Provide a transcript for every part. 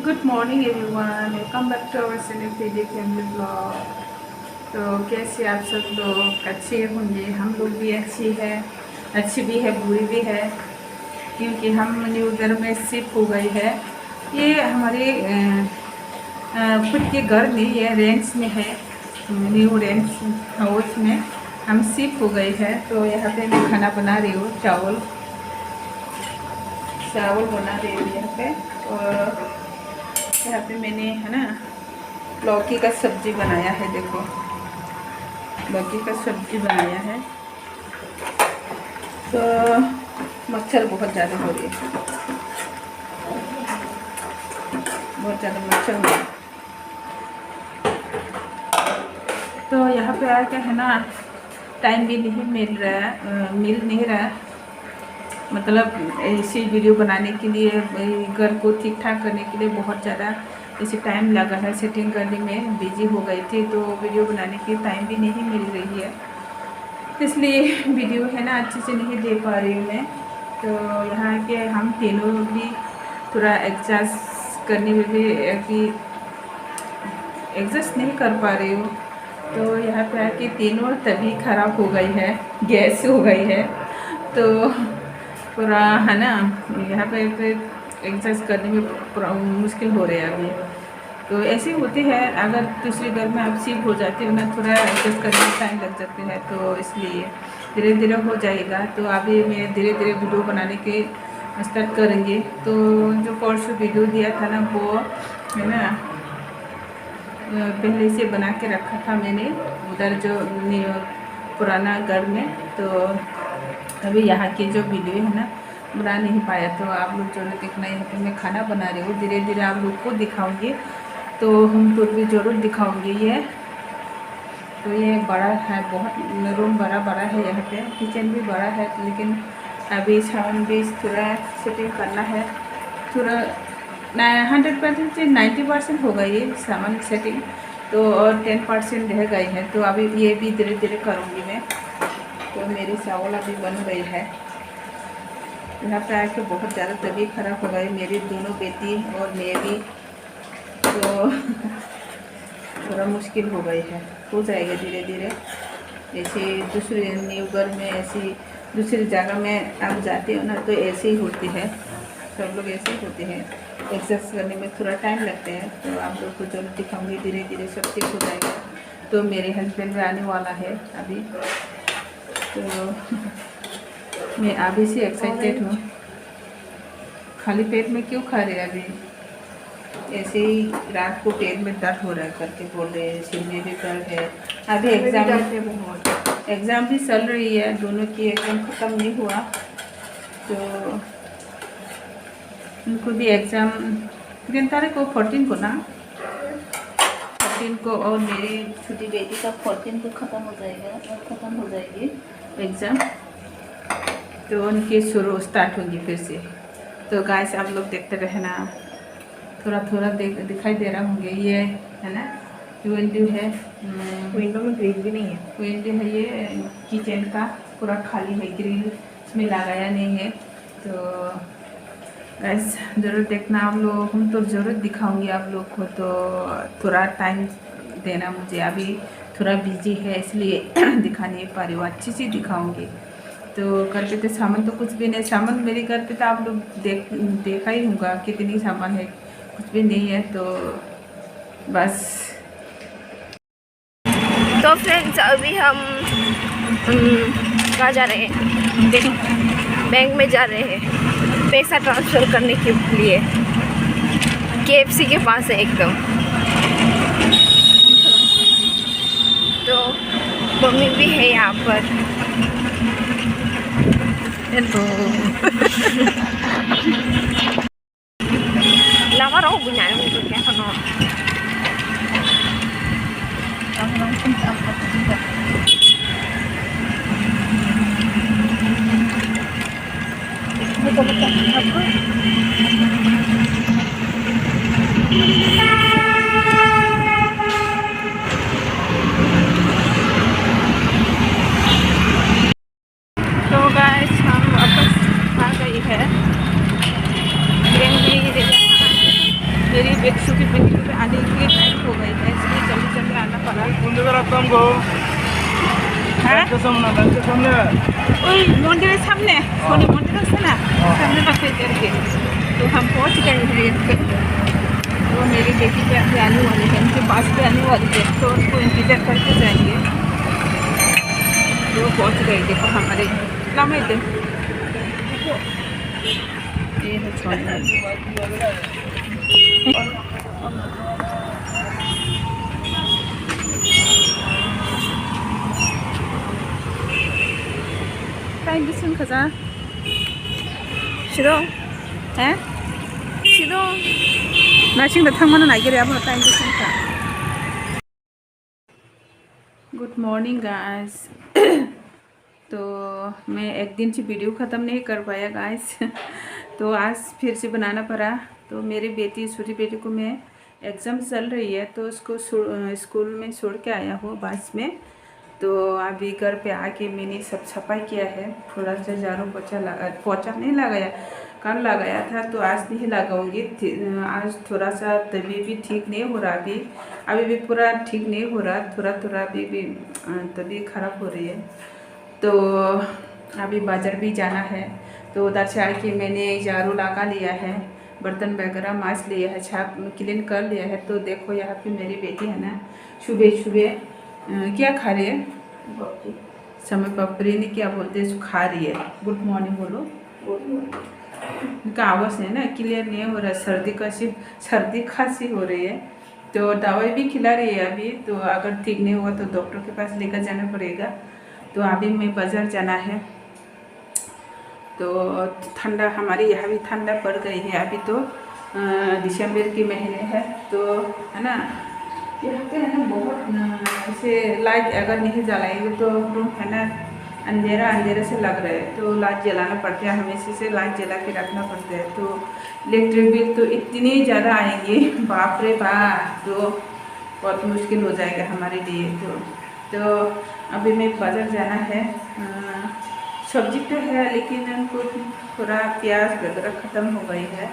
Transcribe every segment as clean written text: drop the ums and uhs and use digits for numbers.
Good morning everyone, welcome back to our channel PD family blog. तो कैसे आप सब लोग अच्छे होंगे। हम लोग भी अच्छी है, अच्छी भी है बुरी भी है, क्योंकि हम न्यू घर में शिफ्ट हो गई है। ये हमारे खुद के घर में, ये रेंट्स में है, न्यू रेंट्स हाउस में हम शिफ्ट हो गई है। तो यहाँ पे मैं खाना बना रही हूँ, चावल बना रही हूँ यहाँ पे। और यहाँ पे मैंने है ना लौकी का सब्जी बनाया है। देखो, लौकी का सब्जी बनाया है। तो मच्छर बहुत ज़्यादा हो रही है, बहुत ज़्यादा मच्छर हो रही है। तो यहाँ पे आके है ना टाइम भी नहीं मिल रहा है, मतलब ऐसी वीडियो बनाने के लिए, घर को ठीक ठाक करने के लिए बहुत ज़्यादा ऐसे टाइम लगा है। सेटिंग करने में बिजी हो गई थी, तो वीडियो बनाने की टाइम भी नहीं मिल रही है, इसलिए वीडियो है ना अच्छे से नहीं दे पा रही हूँ मैं। तो यहाँ के हम तीनों भी थोड़ा एडजस्ट करने में भी कि एडजस्ट नहीं कर पा रही हूँ। तो यहाँ पे आके तीनों तभी ख़राब हो गई है, गैस हो गई है। तो पूरा है ना यहाँ पे एडजस्ट करने में मुश्किल हो रहा है अभी। तो ऐसी होती है, अगर दूसरे घर में आप शिफ्ट हो जाते हो ना, थोड़ा एडजस्ट करने में टाइम लग जाते हैं। तो इसलिए धीरे धीरे हो जाएगा। तो अभी मैं धीरे धीरे वीडियो बनाने के स्टार्ट करेंगे। तो जो परसों वीडियो दिया था ना, वो है ना पहले से बना के रखा था मैंने उधर जो पुराना घर में। तो अभी यहाँ की जो वीडियो है ना बना नहीं पाया, तो आप लोग जरूर देखना। यहाँ पे मैं खाना बना रही हूँ, धीरे धीरे आप लोग को दिखाऊंगी। तो हम टूर भी जरूर दिखाऊंगी ये। तो ये बड़ा है, बहुत रूम बड़ा है। यहाँ पे किचन भी बड़ा है, लेकिन अभी सामान भी थोड़ा सेटिंग करना है। थोड़ा 100% से 90% हो गई है सामान सेटिंग, तो और 10% रह गई है। तो अभी ये भी धीरे धीरे करूँगी मैं। तो मेरी चावल अभी बन गई है। यहाँ पे आके बहुत ज़्यादा तबीयत खराब हो गई, मेरी दोनों बेटी और मैं भी। तो थोड़ा मुश्किल हो गई है, हो जाएगा धीरे धीरे। जैसे दूसरे न्यू घर में, ऐसी दूसरी जगह में आप जाते हो ना, तो ऐसे ही होती है, सब लोग ऐसे ही होते हैं। एडजस्ट करने में थोड़ा टाइम लगता है। तो आप लोग को जरूर दिखाऊंगी, धीरे धीरे सब ठीक हो जाएगा। तो मेरे हस्बैंड भी आने वाला है अभी। तो मैं अभी से एक्साइटेड हूँ। खाली पेट में क्यों खा रहे अभी? ऐसे ही रात को पेट में दर्द हो रहा है करके बोल रहे हैं, सिर में भी दर्द है। अभी एग्ज़ाम भी चल रही है, दोनों की एग्ज़ाम ख़त्म नहीं हुआ। तो उनको भी एग्ज़ाम कितनी तारीख को, 14 को ना, 14 को। और मेरी छोटी बेटी का 14 को ख़त्म हो जाएगा, और ख़त्म हो जाएगी एग्ज़ाम। तो उनकी शुरू स्टार्ट होगी फिर से। तो गाइस आप लोग देखते रहना, थोड़ा थोड़ा दिखाई दे रहा होंगे। ये है ना विंडो है, विंडो में ग्रिल भी नहीं है। विंडो है, ये किचन का पूरा खाली है, ग्रिल इसमें लगाया नहीं है। तो गाइस ज़रूर देखना आप लोग, हम तो ज़रूर दिखाऊंगी आप लोग को। तो थोड़ा टाइम देना मुझे, अभी थोड़ा बिजी है इसलिए दिखा नहीं पा रही हूँ। अच्छी सी दिखाऊंगी। तो घर पे तो सामान तो कुछ भी नहीं, सामान मेरे घर पे तो आप लोग देखा ही होगा कितनी सामान है, कुछ भी नहीं है। तो बस। तो फ्रेंड्स अभी हम कहाँ जा रहे हैं? बैंक में जा रहे हैं पैसा ट्रांसफ़र करने के लिए। KFC के पास है एकदम। तो मम्मी भी है यहाँ पर। हेलो लगा रहा हूँ बुझाने में तो क्या करना। तो गाइस हम वापस आ गई है। मेरी হ্যাঁ ওই মন্দিরের সামনে শনি মন্দির আছে না सामने का फेयर के तो हम पहुंच गए हैं यहाँ पे। तो मेरी बेटी पे अभी आने वाली है, उनके पास पे आने वाली है, तो उनको इंतजार करके जाएंगे। तो पहुंच गए, देखो हमारे लम्बे थे ये है छोड़ना। टाइम बिसुन खजा 싫어? हैं 싫어. नासिंग थांगमानो नागिरे अब टाइम बिसुन खा। Good morning guys. तो मैं एक दिन से वीडियो ख़त्म नहीं कर पाया गाइस तो आज फिर से बनाना पड़ा। तो मेरी बेटी छोटी बेटी को मैं एग्ज़ाम चल रही है तो उसको स्कूल में छोड़ के आया हूँ बस में। तो अभी घर पे आके मैंने सब सफाई किया है, थोड़ा सा झाड़ू पोछा नहीं लगाया, कल लगाया था तो आज नहीं लगाऊंगी। आज थोड़ा सा तबीयत भी ठीक नहीं हो रहा, अभी भी पूरा ठीक नहीं हो रहा, थोड़ा थोड़ा अभी भी तबीयत खराब हो रही है। तो अभी बाज़ार भी जाना है तो उधर से आके मैंने झाड़ू लगा लिया है, बर्तन वगैरह मांज लिया है, छाप क्लीन कर लिया है। तो देखो यहाँ पे मेरी बेटी है ना, सुबह सुबह क्या खा रही है, समय पपरी ने क्या बोलते हैं खा रही है। गुड मॉर्निंग बोलो, उनका आवाज़ है ना क्लियर नहीं हो रहा, सर्दी खांसी हो रही है। तो दवाई भी खिला रही है अभी, तो अगर ठीक नहीं हुआ तो डॉक्टर के पास लेकर जाना पड़ेगा। तो अभी मैं बाज़ार जाना है। तो ठंडा हमारे यहाँ भी ठंडा पड़ गई है, अभी तो दिसंबर के महीने है तो है ना। यहाँ पे है ना बहुत ऐसे लाइट अगर नहीं जलाएंगे तो रूम है ना अंधेरा अंधेरे से लग रहा है, तो लाइट जलाना पड़ता है, हमेशा से लाइट जला के रखना पड़ता है। तो इलेक्ट्रिक बिल तो इतने ज़्यादा आएंगे, बाप रे बाप, तो बहुत मुश्किल हो जाएगा हमारे लिए। तो अभी मैं बाज़ार जाना है। सब्जी तो है लेकिन उनको थोड़ा प्याज वगैरह ख़त्म हो गई है,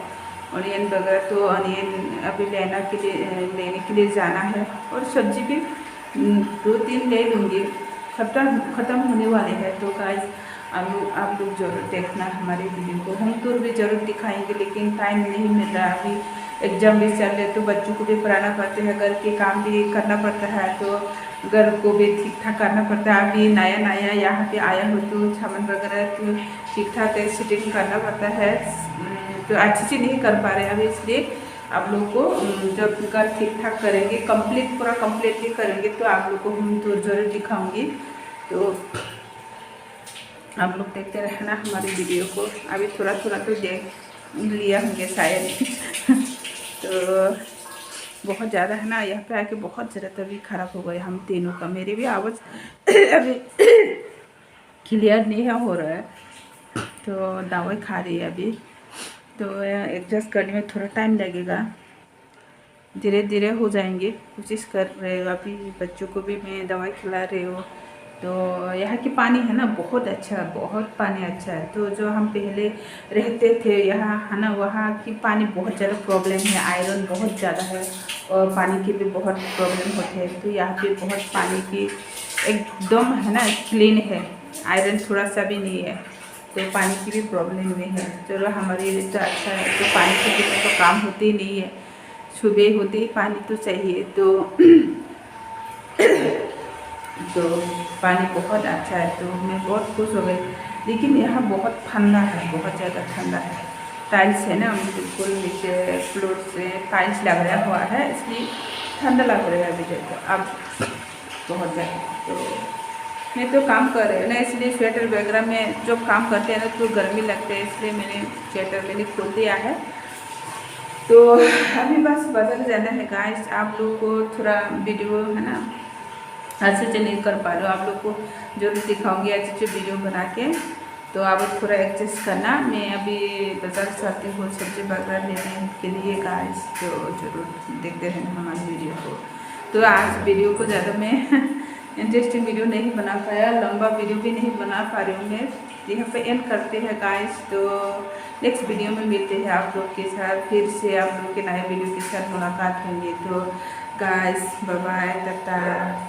ऑनियन वगैरह, तो ऑनियन अभी लेने के लिए जाना है। और सब्जी भी 2-3 ले लूँगी, ख़त्म होने वाले हैं। तो गाइस आप लोग ज़रूर देखना हमारे वीडियो को, हम टूर भी ज़रूर दिखाएंगे लेकिन टाइम नहीं मिल रहा। अभी एग्ज़ाम भी चल रहे तो बच्चों को भी पढ़ाना पड़ता है, घर के काम भी करना पड़ता है, तो घर को भी ठीक ठाक करना पड़ता है। अभी नया यहाँ पे आया हो तो सामान वगैरह तो ठीक ठाक सेटिंग करना पड़ता है, तो अच्छे से नहीं कर पा रहे हैं अभी। इसलिए आप लोग को जब घर ठीक ठाक करेंगे, पूरा कंप्लीटली करेंगे तो आप लोग को हम तो ज़रूर दिखाऊंगी। तो आप लोग देखते रहना हमारे वीडियो को। अभी थोड़ा थोड़ा तो देख लिया होंगे शायद तो बहुत ज़्यादा है ना, यहाँ पे आके बहुत ज़्यादा तबीयत खराब हो गई हम तीनों का। मेरी भी आवाज़ अभी क्लियर नहीं हो रहा है, तो दवाई खा रही है अभी। तो एडजस्ट करने में थोड़ा टाइम लगेगा, धीरे धीरे हो जाएंगे, कोशिश कर रहे हो। अभी बच्चों को भी मैं दवाई खिला रही हूँ। तो यहाँ की पानी है ना बहुत अच्छा, बहुत पानी अच्छा है। तो जो हम पहले रहते थे यहाँ है ना, वहाँ की पानी बहुत ज़्यादा प्रॉब्लम है, आयरन बहुत ज़्यादा है और पानी की भी बहुत प्रॉब्लम होते हैं। तो यहाँ पे बहुत पानी की एकदम है ना क्लीन है, आयरन थोड़ा सा भी नहीं है, तो पानी की भी प्रॉब्लम नहीं है। चलो हमारे लिए तो अच्छा है। तो पानी के बिना तो काम होते ही नहीं है, सुबह होते ही पानी तो चाहिए। तो पानी बहुत अच्छा है, तो मैं बहुत खुश हो गई। लेकिन यहाँ बहुत ठंडा है, बहुत ज़्यादा ठंडा है। टाइल्स है ना बिल्कुल नीचे फ्लोर से टाइल्स लगा हुआ है, इसलिए ठंडा लग रहा है अभी जैसे अब बहुत ज़्यादा। तो मैं तो काम कर रही हूँ ना, इसलिए स्वेटर वगैरह में जो काम करते हैं ना तो गर्मी लगती है, इसलिए मैंने स्वेटर खोल दिया है। तो अभी बस बाज़ार जाना है गाइस। आप लोगों को थोड़ा वीडियो है ना अच्छे से नहीं कर पा रहे हो, आप लोग को जरूर दिखाऊंगी अच्छे से वीडियो बना के। तो आप थोड़ा एडजस्ट करना। मैं अभी बाजार जाती हूँ सब्जी वगैरह लेने के लिए गाइस, तो जरूर देखते रहना हमारे वीडियो को। तो आज वीडियो को ज़्यादा मैं इंटरेस्टिंग वीडियो नहीं बना पाया, लंबा वीडियो भी नहीं बना पा रही हूँ मैं, यहाँ पे एंड करते हैं गाइस। तो नेक्स्ट वीडियो में मिलते हैं आप लोग के साथ, फिर से आप लोग के नए वीडियो के साथ मुलाकात होंगी। तो गाइस बाय बाय, टाटा।